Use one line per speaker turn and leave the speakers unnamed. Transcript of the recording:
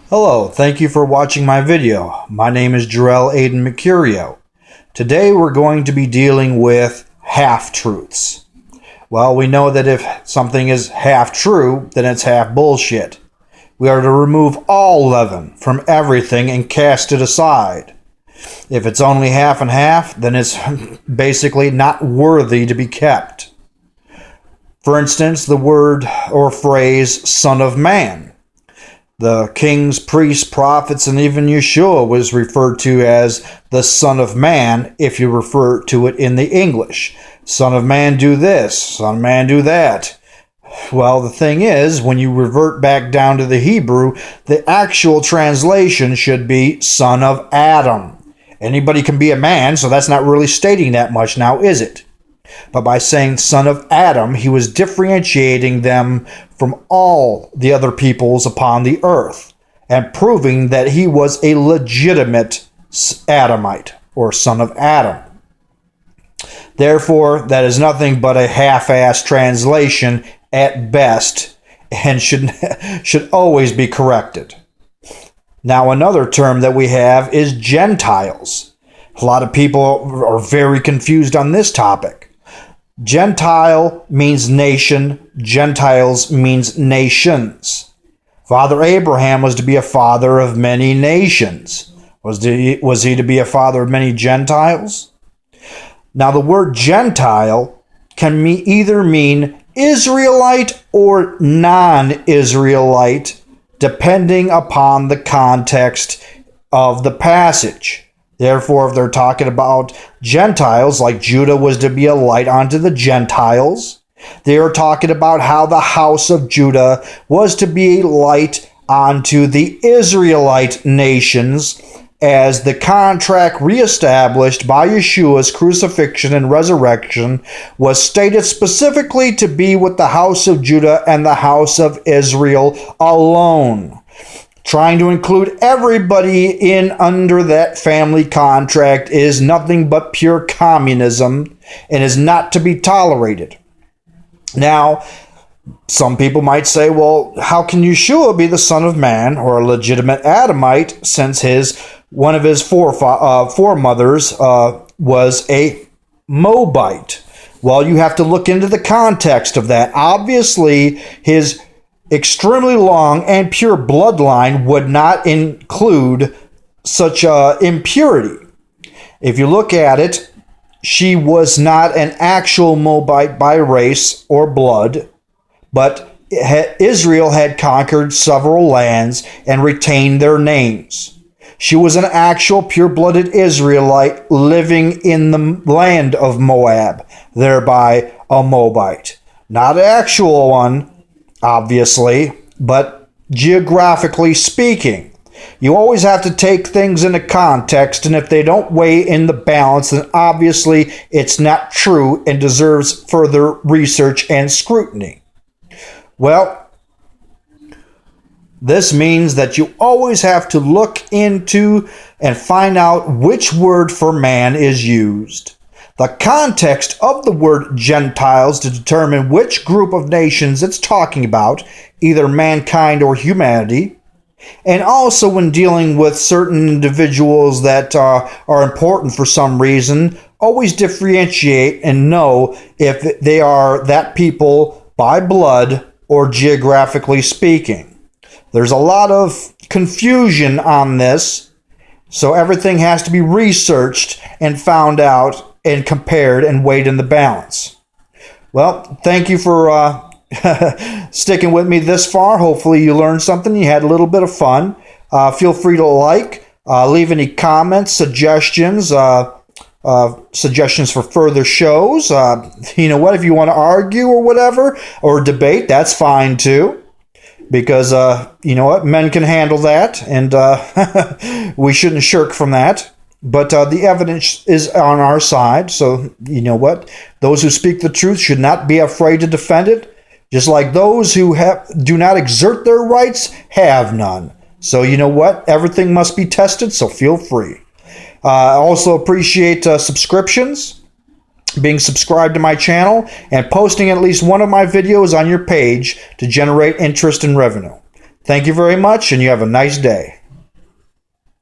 Hello, thank you for watching my video. My name is Jarrell Aiden Mercurio. Today we're going to be dealing with half-truths. Well, we know that if something is half true, then it's half bullshit. We are to remove all leaven from everything and cast it aside. If it's only half and half, then it's basically not worthy to be kept. For instance, the word or phrase, Son of Man. The kings, priests, prophets, and even Yeshua was referred to as the Son of Man if you refer to it in the English. Son of Man do this, Son of Man do that. Well, the thing is, when you revert back down to the Hebrew, the actual translation should be Son of Adam. Anybody can be a man, so that's not really stating that much now, is it? But by saying Son of Adam, he was differentiating them from all the other peoples upon the earth and proving that he was a legitimate Adamite or son of Adam. Therefore, that is nothing but a half-assed translation at best and should always be corrected. Now, another term that we have is Gentiles. A lot of people are very confused on this topic. Gentile means nation. Gentiles means nations. Father Abraham was to be a father of many nations. Was he to be a father of many Gentiles? Now, the word Gentile can either mean Israelite or non-Israelite, depending upon the context of the passage. Therefore, if they're talking about Gentiles, like Judah was to be a light unto the Gentiles, they are talking about how the house of Judah was to be a light unto the Israelite nations, as the contract reestablished by Yeshua's crucifixion and resurrection was stated specifically to be with the house of Judah and the house of Israel alone. Trying to include everybody in under that family contract is nothing but pure communism and is not to be tolerated. Now, some people might say, well, how can Yeshua be the Son of Man or a legitimate Adamite since one of his foremothers was a Moabite? Well, you have to look into the context of that. Obviously, his extremely long and pure bloodline would not include such impurity. If you look at it, she was not an actual Moabite by race or blood, but Israel had conquered several lands and retained their names. She was an actual pure-blooded Israelite living in the land of Moab, thereby a Moabite. Not an actual one, obviously, but geographically speaking. You always have to take things into context, and if they don't weigh in the balance, then obviously it's not true and deserves further research and scrutiny. Well, this means that you always have to look into and find out which word for man is used. The context of the word Gentiles to determine which group of nations it's talking about, either mankind or humanity, and also when dealing with certain individuals that are important for some reason, always differentiate and know if they are that people by blood or geographically speaking. There's a lot of confusion on this, so everything has to be researched and found out and compared and weighed in the balance. Well, thank you for sticking with me this far. Hopefully you learned something. You had a little bit of fun. Feel free to leave any comments, suggestions for further shows. You know what? If you want to argue or whatever, or debate, that's fine too. Because, you know what? Men can handle that, and we shouldn't shirk from that. But the evidence is on our side, so you know what? Those who speak the truth should not be afraid to defend it, just like those who do not exert their rights have none. So you know what? Everything must be tested, so feel free. I also appreciate subscriptions, being subscribed to my channel, and posting at least one of my videos on your page to generate interest and revenue. Thank you very much, and you have a nice day.